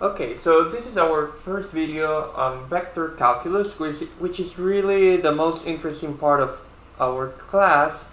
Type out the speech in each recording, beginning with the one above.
Okay, so this is our first video on vector calculus, which is really the most interesting part of our class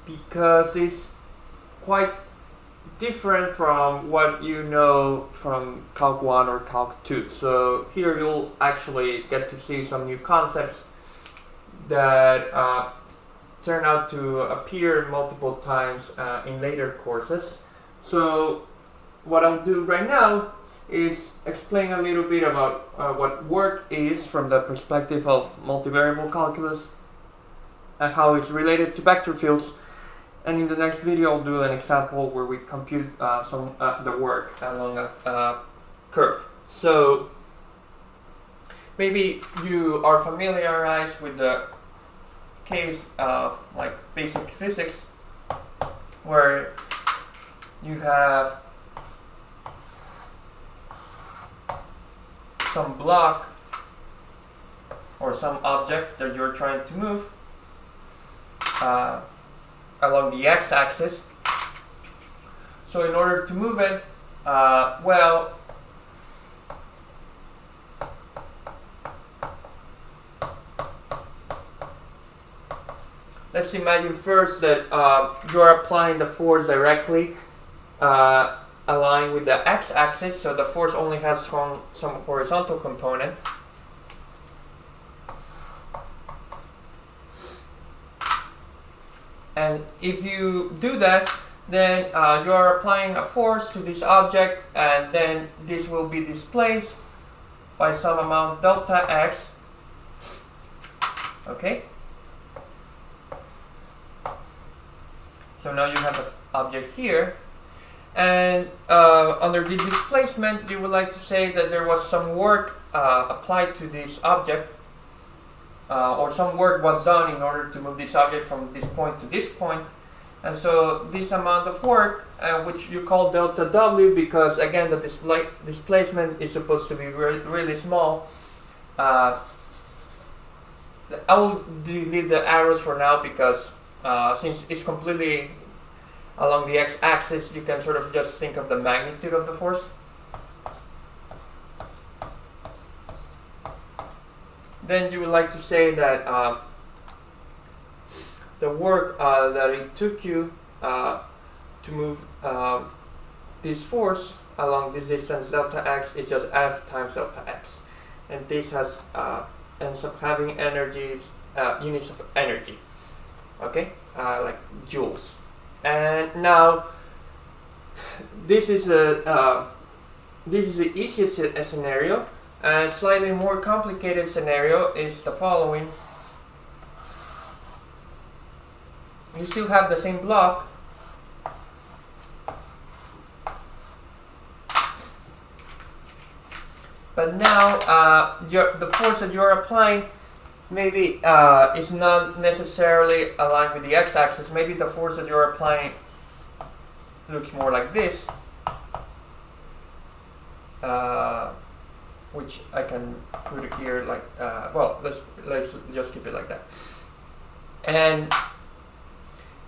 because it's quite different from what you know from Calc 1 or Calc 2. So here you'll actually get to see some new concepts that turn out to appear multiple times in later courses. So what I'll do right now is explain a little bit about what work is from the perspective of multivariable calculus and how it's related to vector fields. And in the next video I'll do an example where we compute the work along a curve. So maybe you are familiarized with the case of like basic physics where you have some block or some object that you're trying to move along the x-axis. So in order to move it, let's imagine first that you're applying the force directly aligned with the x-axis, so the force only has some horizontal component. And if you do that, then you are applying a force to this object, and then this will be displaced by some amount delta x. Okay? So now you have an object here. And under this displacement, you would like to say that there was some work applied to this object, or some work was done in order to move this object from this point to this point. And so this amount of work, which you call delta W, because again the displacement is supposed to be really small. I will delete the arrows for now because since it's completely along the x-axis, you can sort of just think of the magnitude of the force. Then you would like to say that the work that it took you to move this force along this distance delta x is just F times delta x. And this has ends up having energies, units of energy, okay, like joules. And now this is the easiest scenario. A slightly more complicated scenario is the following. You still have the same block, but now the force that you're applying maybe is not necessarily aligned with the x-axis. Maybe the force that you're applying looks more like this, which I can put it here like, let's just keep it like that. And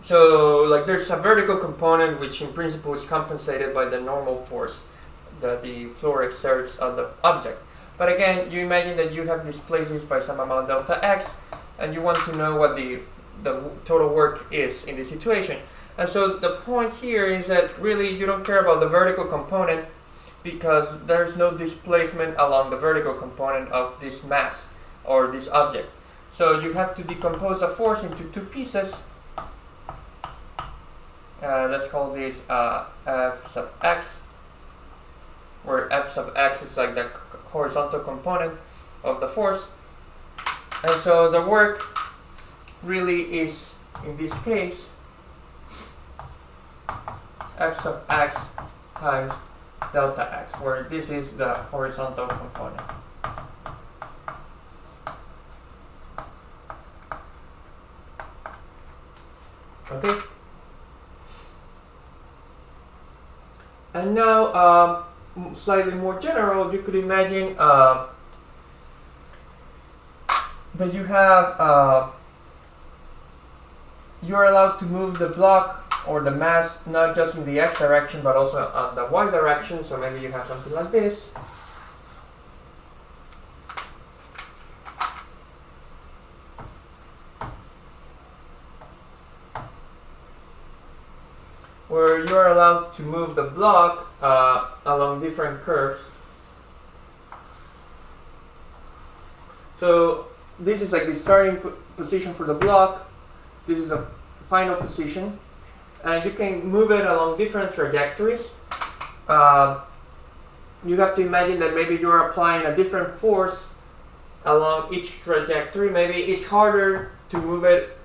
so like there's a vertical component which in principle is compensated by the normal force that the floor exerts on the object. But again, you imagine that you have displaced this by some amount delta x, and you want to know what the total work is in this situation. And so the point here is that really you don't care about the vertical component because there's no displacement along the vertical component of this mass or this object. So you have to decompose the force into two pieces. Let's call this F sub x, where F sub x is like the horizontal component of the force. And so the work really is, in this case, F sub x times delta x, where this is the horizontal component. Okay? And now, slightly more general, you could imagine that you have, you're allowed to move the block or the mass not just in the x direction but also on the y direction. So maybe you have something like this. you are allowed to move the block along different curves. So this is like the starting position for the block. This is a final position, and you can move it along different trajectories. You have to imagine that maybe you're applying a different force along each trajectory. Maybe it's harder to move it.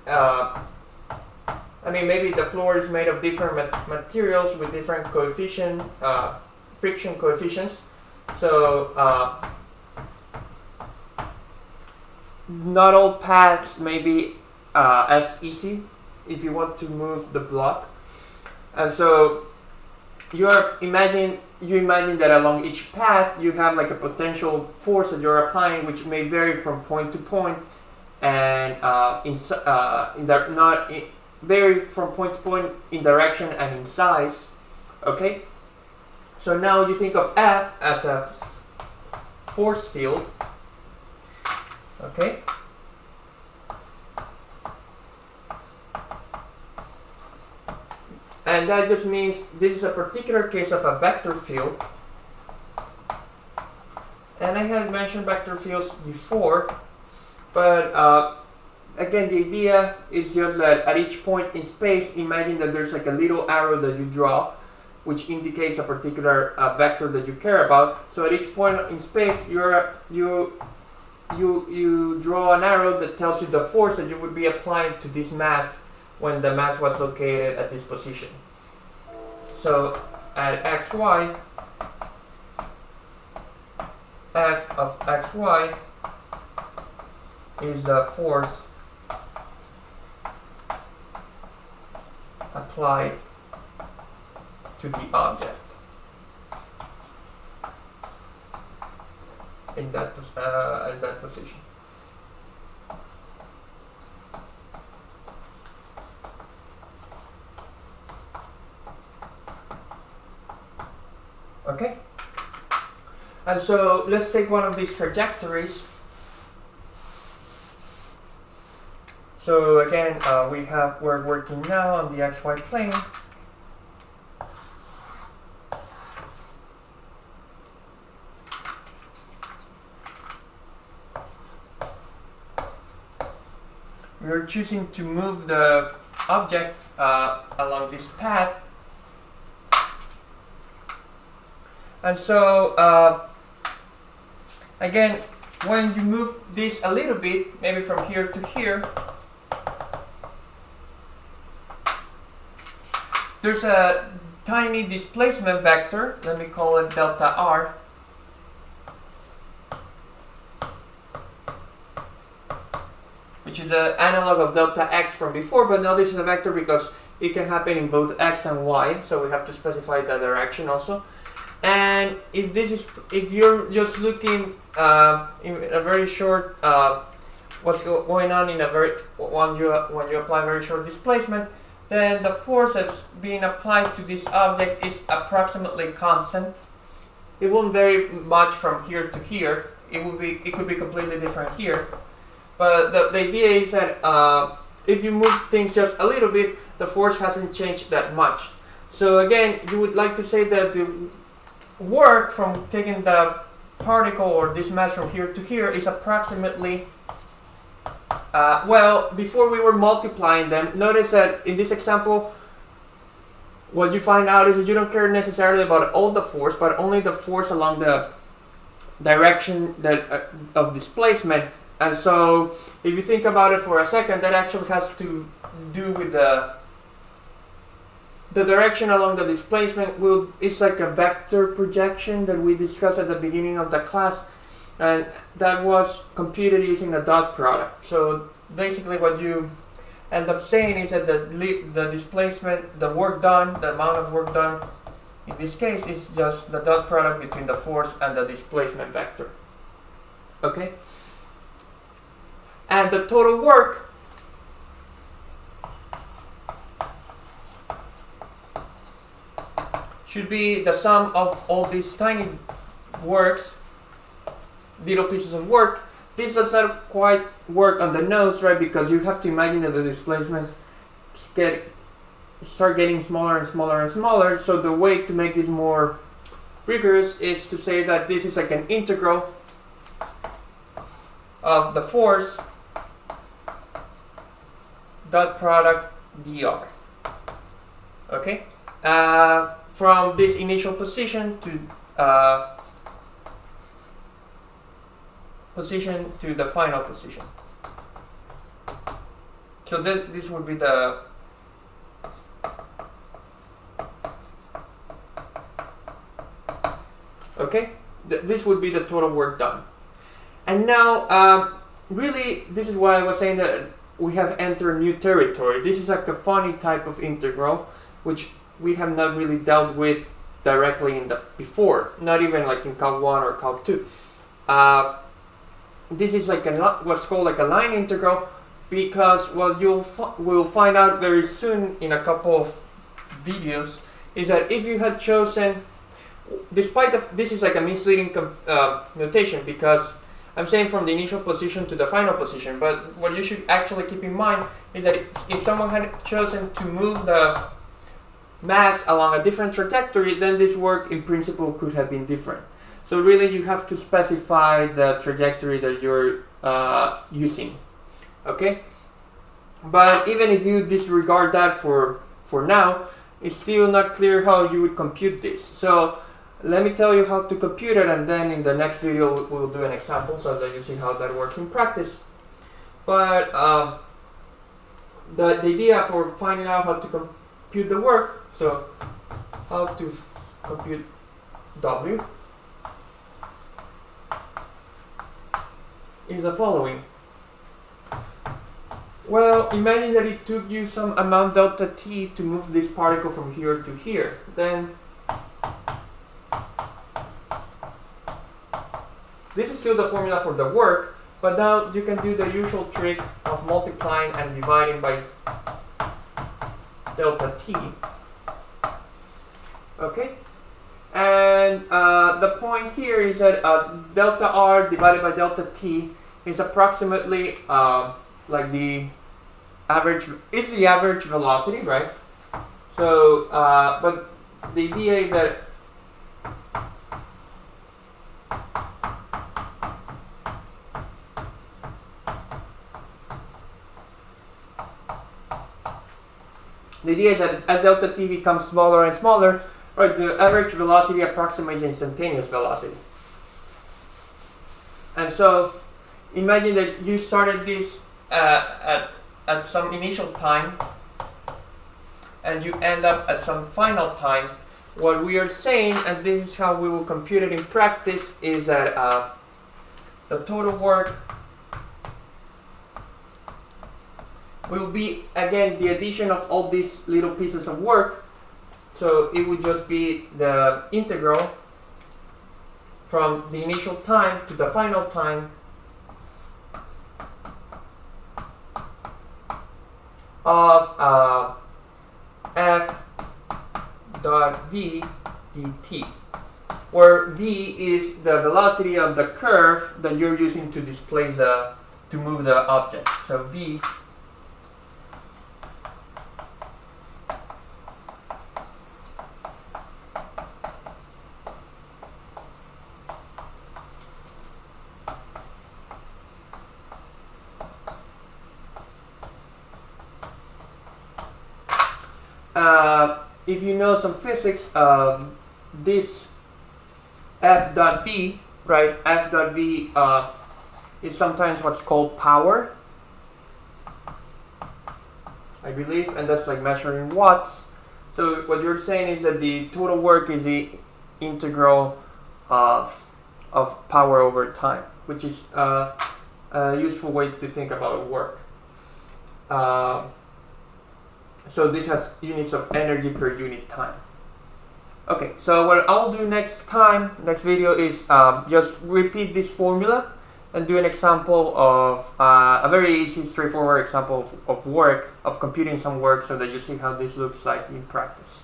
I mean, maybe the floor is made of different materials with different friction coefficients. So not all paths may be as easy if you want to move the block. And so you imagine that along each path you have like a potential force that you're applying, which may vary from point to point, and vary from point to point in direction and in size. Okay, so now you think of F as a force field. Okay, and that just means this is a particular case of a vector field. And I had mentioned vector fields before, but again, the idea is just that at each point in space, imagine that there's like a little arrow that you draw, which indicates a particular vector that you care about. So at each point in space, you draw an arrow that tells you the force that you would be applying to this mass when the mass was located at this position. So at xy, F of xy is the force applied to the object in that position. Okay, and so let's take one of these trajectories. So again, we're working now on the xy plane. We're choosing to move the object along this path. And so, again, when you move this a little bit, maybe from here to here, there's a tiny displacement vector, let me call it delta r, which is the analog of delta x from before, but now this is a vector because it can happen in both x and y, so we have to specify the direction also. And if you're just looking in a very short, what's going on in a when you apply very short displacement, then the force that's being applied to this object is approximately constant. It won't vary much from here to here. It could be completely different here. But the idea is that if you move things just a little bit, the force hasn't changed that much. So again, you would like to say that the work from taking the particle or this mass from here to here is approximately, well, before we were multiplying them, notice that in this example, what you find out is that you don't care necessarily about all the force, but only the force along the direction that of displacement. And so if you think about it for a second, that actually has to do with the direction along the displacement. It's like a vector projection that we discussed at the beginning of the class, and that was computed using a dot product. So basically what you end up saying is that the displacement, the work done, the amount of work done in this case is just the dot product between the force and the displacement vector. Okay? And the total work should be the sum of all these tiny works, little pieces of work. This does not quite work on the nose, right? Because you have to imagine that the displacements get start getting smaller and smaller and smaller. So the way to make this more rigorous is to say that this is like an integral of the force dot product dr. Okay, from this initial position to the final position. So this would be the okay. This would be the total work done. And now, really, this is why I was saying that we have entered new territory. This is like a funny type of integral, which we have not really dealt with directly in the before, not even like in Calc 1 or Calc 2. This is like what's called like a line integral, because what we'll find out very soon in a couple of videos is that if you had chosen, despite this is like a misleading notation, because I'm saying from the initial position to the final position, but what you should actually keep in mind is that if someone had chosen to move the mass along a different trajectory, then this work in principle could have been different. So really you have to specify the trajectory that you're using, okay? But even if you disregard that for now, it's still not clear how you would compute this. So let me tell you how to compute it, and then in the next video we'll do an example so that you see how that works in practice. But the idea for finding out how to compute the work, so how to compute W, is the following. Well, imagine that it took you some amount delta t to move this particle from here to here. Then this is still the formula for the work, but now you can do the usual trick of multiplying and dividing by delta t. Okay? And the point here is that delta r divided by delta t is approximately like the average, is the average velocity, right? So, but the idea is that as delta t becomes smaller and smaller, right, the average velocity approximates instantaneous velocity. And so, imagine that you started this at some initial time, and you end up at some final time. What we are saying, and this is how we will compute it in practice, is that the total work will be, again, the addition of all these little pieces of work. So it would just be the integral from the initial time to the final time of f dot v dt, where v is the velocity of the curve that you're using to displace to move the object. So v if you know some physics, this f dot v, right? F dot v is sometimes what's called power, I believe, and that's like measuring watts. So what you're saying is that the total work is the integral of power over time, which is a useful way to think about work. So this has units of energy per unit time. Okay, so what I'll do next video is just repeat this formula and do an example of a very easy, straightforward example of computing some work, so that you see how this looks like in practice.